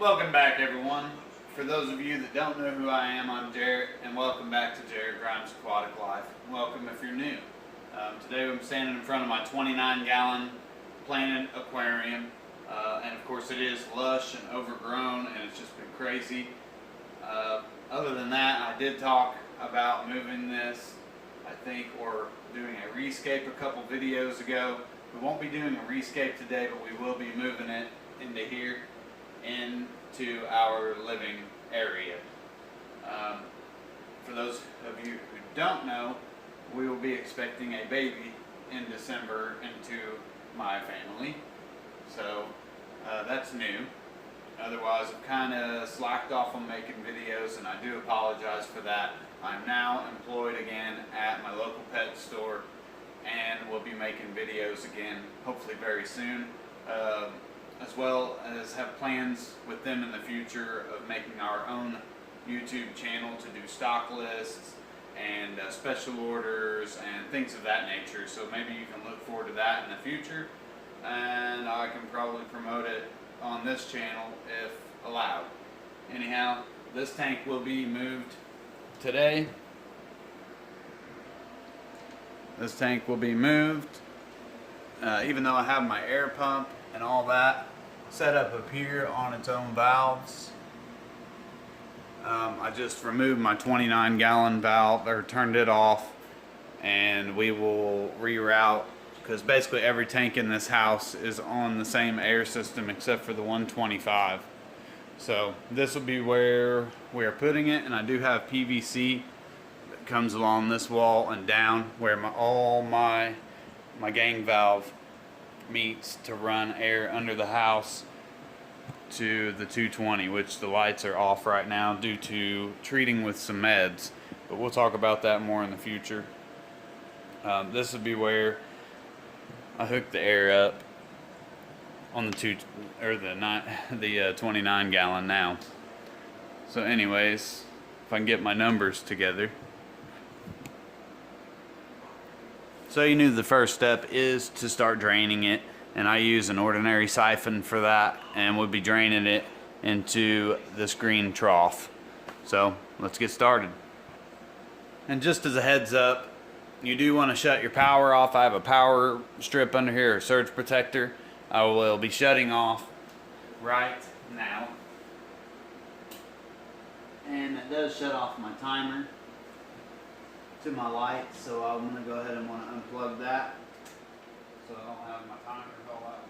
Welcome back, everyone. For those of you that don't know who I am, I'm Jarrett, and welcome back to Jarrett Grimes Aquatic-Life. Welcome if you're new. Today I'm standing in front of my 29-gallon planted aquarium, and of course it is lush and overgrown, and it's just been crazy. Other than that, I did talk about moving this, I think, or doing a rescape a couple videos ago. We won't be doing a rescape today, but we will be moving it into here, into our living area. For those of you who don't know, we will be expecting a baby in December into my family. So that's new. Otherwise, I've kind of slacked off on making videos, and I do apologize for that. I'm now employed again at my local pet store, and we'll be making videos again, hopefully very soon. As well as have plans with them in the future of making our own YouTube channel to do stock lists and special orders and things of that nature. So maybe you can look forward to that in the future, and I can probably promote it on this channel if allowed. Anyhow, this tank will be moved today. This tank will be moved, even though I have my air pump and all that set up here on its own valves. I just removed my 29-gallon valve, or turned it off, and we will reroute, because basically every tank in this house is on the same air system except for the 125. So this will be where we are putting it, and I do have PVC that comes along this wall and down where all my gang valve meets to run air under the house to the 220, which the lights are off right now due to treating with some meds, but we'll talk about that more in the future. This would be where I hook the air up on the 29 gallon now. So anyways, if I can get my numbers together. So you knew the first step is to start draining it, and I use an ordinary siphon for that, and we'll be draining it into this green trough. So let's get started. And just as a heads up, you do want to shut your power off. I have a power strip under here, a surge protector. I will be shutting off right now. And it does shut off my timer to my light, so I'm going to go ahead and want to unplug that so I don't have my timer all out.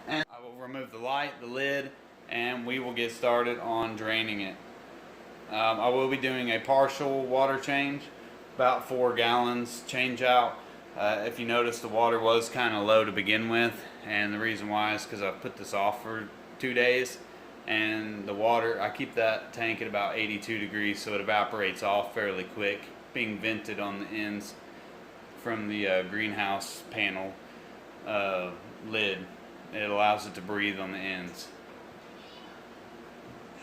And I will remove the light, the lid, and we will get started on draining it. I will be doing a partial water change, about 4 gallons change out. If you notice, the water was kind of low to begin with, and the reason why is because I've put this off for 2 days, and the water, I keep that tank at about 82 degrees, so it evaporates off fairly quick, being vented on the ends from the greenhouse panel lid. It allows it to breathe on the ends.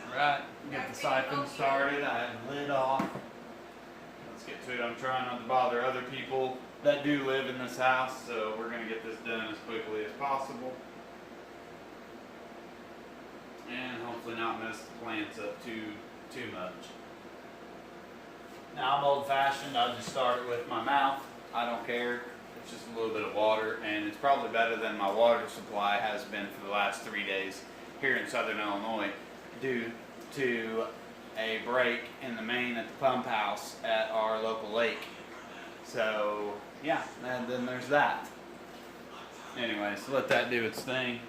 Alright, get the siphon started. I have the lid off. Let's get to it. I'm trying not to bother other people that do live in this house, so we're going to get this done as quickly as possible, and hopefully not mess the plants up too much. Now I'm old-fashioned. I'll just start it with my mouth. I don't care. It's just a little bit of water, and it's probably better than my water supply has been for the last 3 days here in southern Illinois, due to a break in the main at the pump house at our local lake. So yeah, and then there's that. Anyway, so let that do its thing.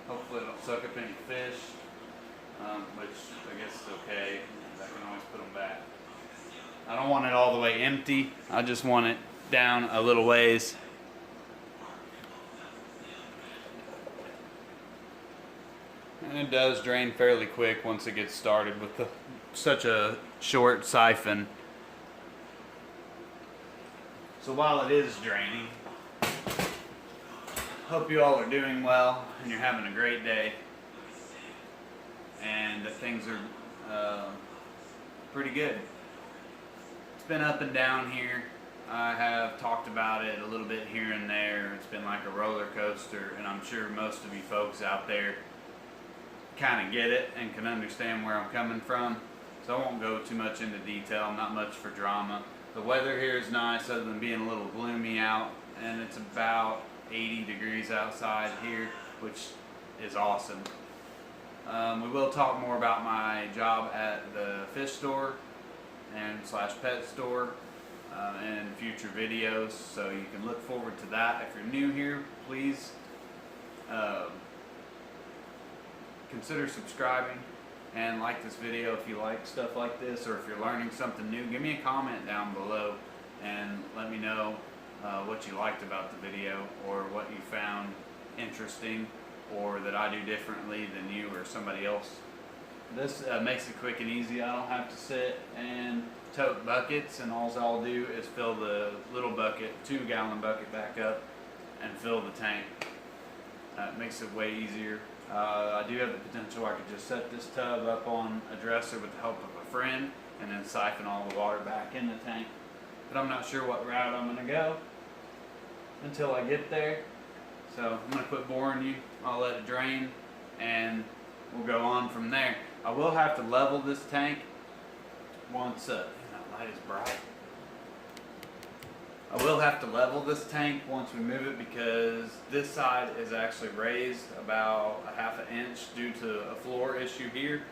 Hopefully it don't suck up any fish, which I guess is okay. I can always put them back. I don't want it all the way empty. I just want it down a little ways. And it does drain fairly quick once it gets started with such a short siphon. So while it is draining, hope you all are doing well and you're having a great day, and that things are pretty good. It's been up and down here. I have talked about it a little bit here and there. It's been like a roller coaster, and I'm sure most of you folks out there kind of get it and can understand where I'm coming from. So I won't go too much into detail, not much for drama. The weather here is nice other than being a little gloomy out, and it's about 80 degrees outside here, which is awesome. We will talk more about my job at the fish store and / pet store in future videos, so you can look forward to that. If you're new here, please consider subscribing and like this video if you like stuff like this, or if you're learning something new, give me a comment down below and let me know what you liked about the video, or what you found interesting, or that I do differently than you or somebody else. This makes it quick and easy. I don't have to sit and tote buckets, and all I'll do is fill the little bucket, 2-gallon bucket, back up and fill the tank. It makes it way easier. I do have the potential I could just set this tub up on a dresser with the help of a friend and then siphon all the water back in the tank. But I'm not sure what route I'm going to go until I get there. So I'm going to quit boring you. I'll let it drain and we'll go on from there. I will have to level this tank once, that light is bright. I will have to level this tank once we move it, because this side is actually raised about a ½ inch due to a floor issue here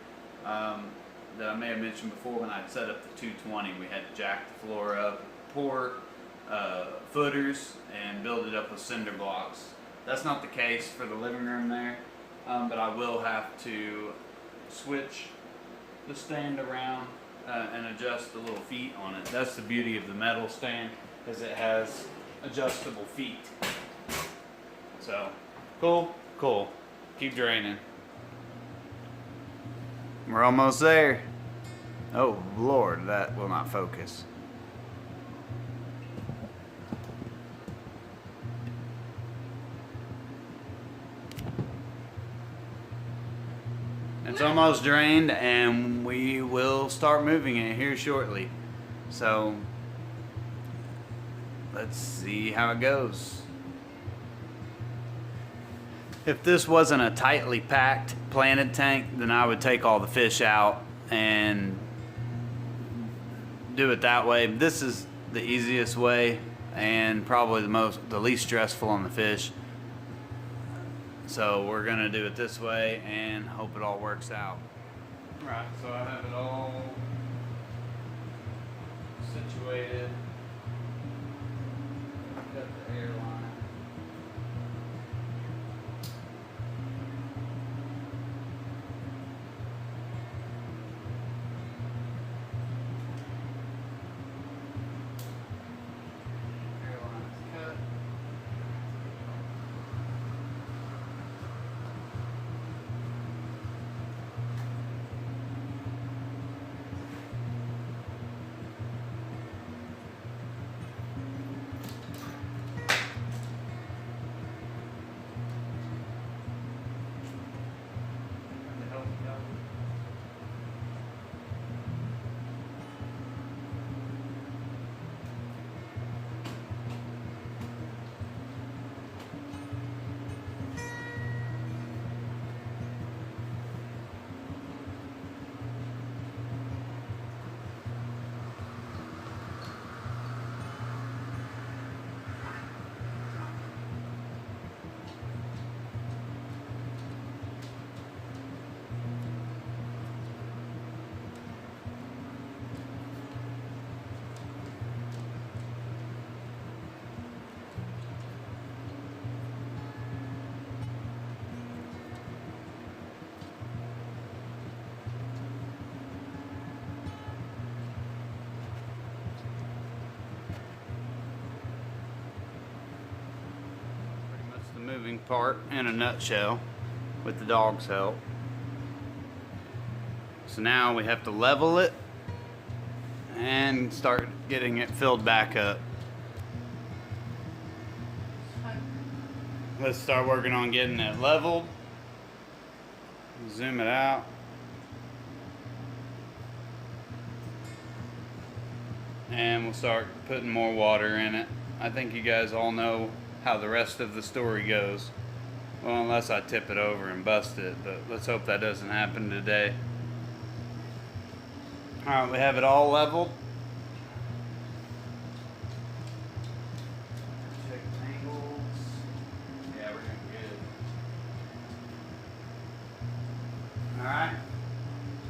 that I may have mentioned before. When I set up the 220, we had to jack the floor up, pour footers, and build it up with cinder blocks. That's not the case for the living room there, but I will have to switch the stand around and adjust the little feet on it. That's the beauty of the metal stand, is it has adjustable feet. So, cool. Keep draining. We're almost there. Oh Lord, that will not focus. It's almost drained, and we will start moving it here shortly. So let's see how it goes. If this wasn't a tightly packed planted tank, then I would take all the fish out and do it that way. This is the easiest way and probably the least stressful on the fish. So we're gonna do it this way and hope it all works out. Right, so I have it all situated. Got the airline. Airline's cut. Moving part in a nutshell with the dog's help. So now we have to level it and start getting it filled back up. Let's start working on getting it leveled. Zoom it out. And we'll start putting more water in it. I think you guys all know how the rest of the story goes Well, unless I tip it over and bust it, but let's hope that doesn't happen today. Alright, we have it all leveled. Check angles. Yeah, we're doing good. Alright,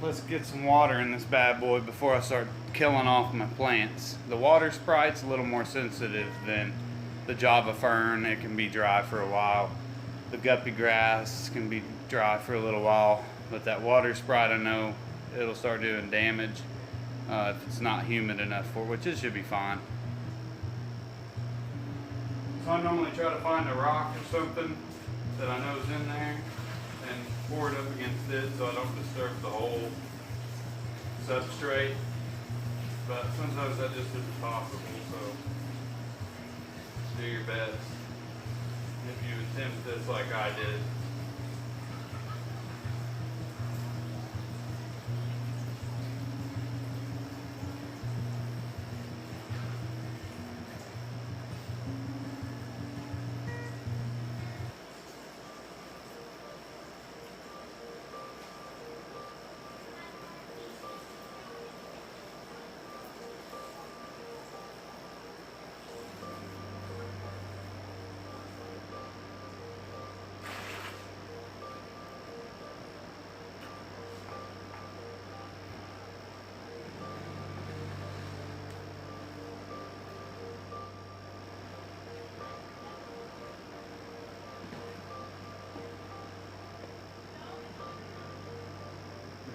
let's get some water in this bad boy before I start killing off my plants. The water sprite's a little more sensitive than the Java fern. It can be dry for a while. The guppy grass can be dry for a little while, but that water sprite, I know it'll start doing damage if it's not humid enough for, which it should be fine. So I normally try to find a rock or something that I know is in there and pour it up against it so I don't disturb the whole substrate. But sometimes that just isn't possible, so do your best if you attempt this like I did.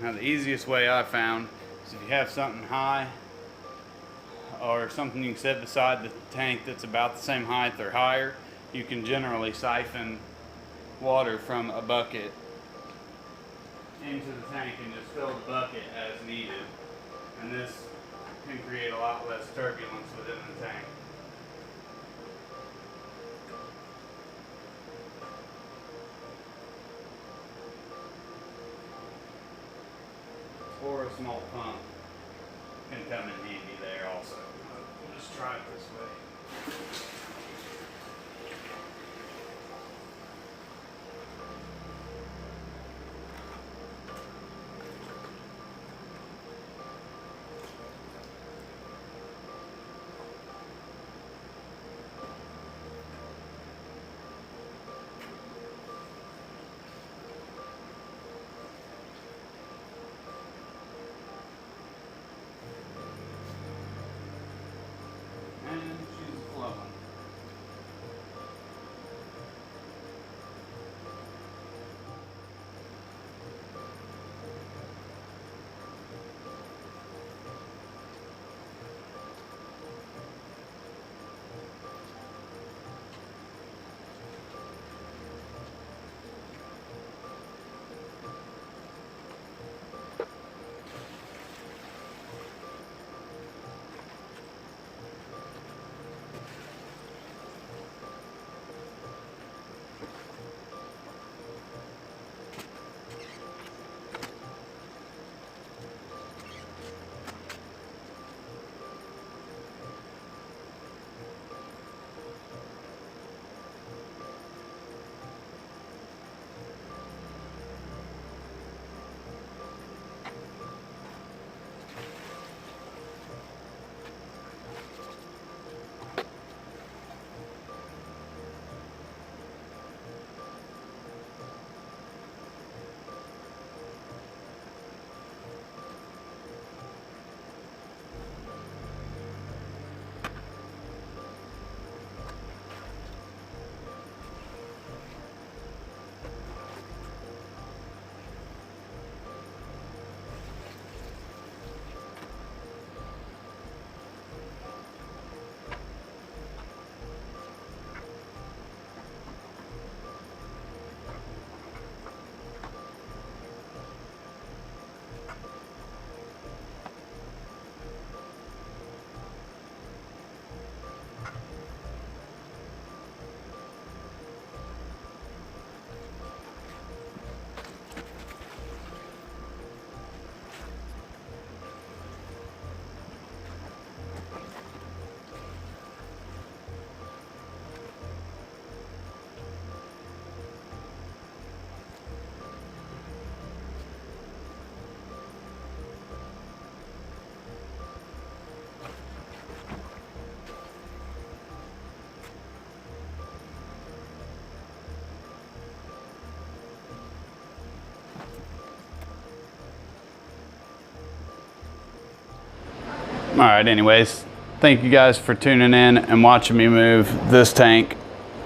Now the easiest way I found is if you have something high or something you can set beside the tank that's about the same height or higher, you can generally siphon water from a bucket into the tank and just fill the bucket as needed. And this can create a lot less turbulence within the tank. Or a small pump can come in handy there also. We'll just try it this way. And she's flowing. All right, anyways, thank you guys for tuning in and watching me move this tank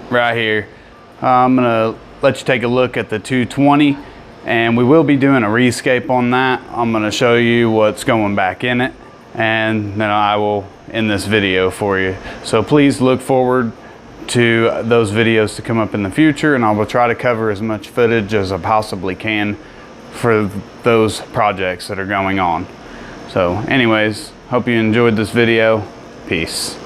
right here. I'm gonna let you take a look at the 220, and we will be doing a rescape on that. I'm gonna show you what's going back in it, and then I will end this video for you. So please look forward to those videos to come up in the future, and I will try to cover as much footage as I possibly can for those projects that are going on. So anyways, hope you enjoyed this video. Peace.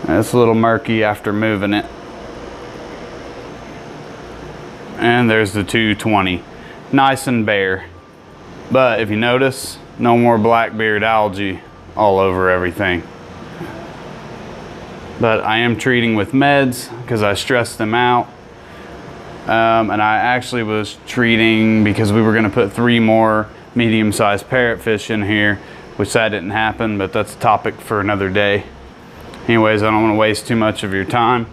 It's a little murky after moving it. And there's the 220. Nice and bare. But if you notice, no more blackbeard algae all over everything. But I am treating with meds because I stressed them out. And I actually was treating because we were going to put 3 more medium-sized parrotfish in here, which that didn't happen, but that's a topic for another day. Anyways, I don't want to waste too much of your time.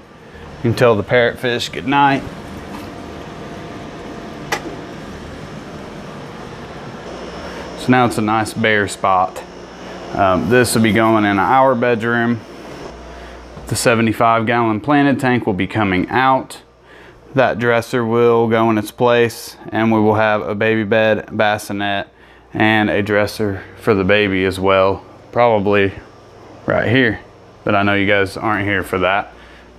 You can tell the parrotfish good night. So now it's a nice bare spot. This will be going in our bedroom. The 75-gallon planted tank will be coming out. That dresser will go in its place, and we will have a baby bed, bassinet, and a dresser for the baby as well, probably right here. But I know you guys aren't here for that.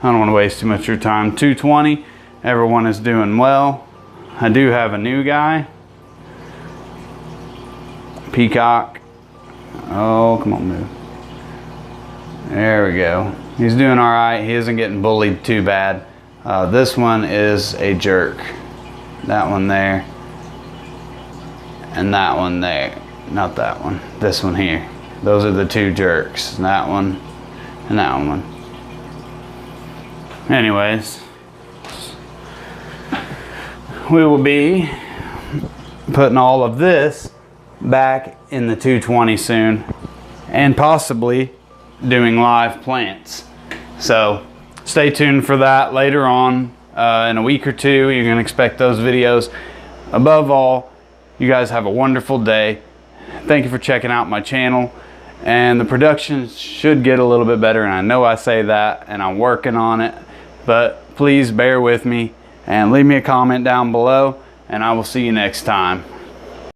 I don't want to waste too much of your time. 220, everyone is doing well. I do have a new guy, Peacock. Oh, come on, move. There we go. He's doing all right. He isn't getting bullied too bad. This one is a jerk. That one there. And that one there. Not that one. This one here. Those are the 2 jerks. That one and that one. Anyways, we will be putting all of this back in the 220 soon, and possibly doing live plants. So stay tuned for that later on. In a week or 2, you're going to expect those videos. Above all, you guys have a wonderful day. Thank you for checking out my channel. And the production should get a little bit better, and I know I say that, and I'm working on it. But please bear with me and leave me a comment down below, and I will see you next time.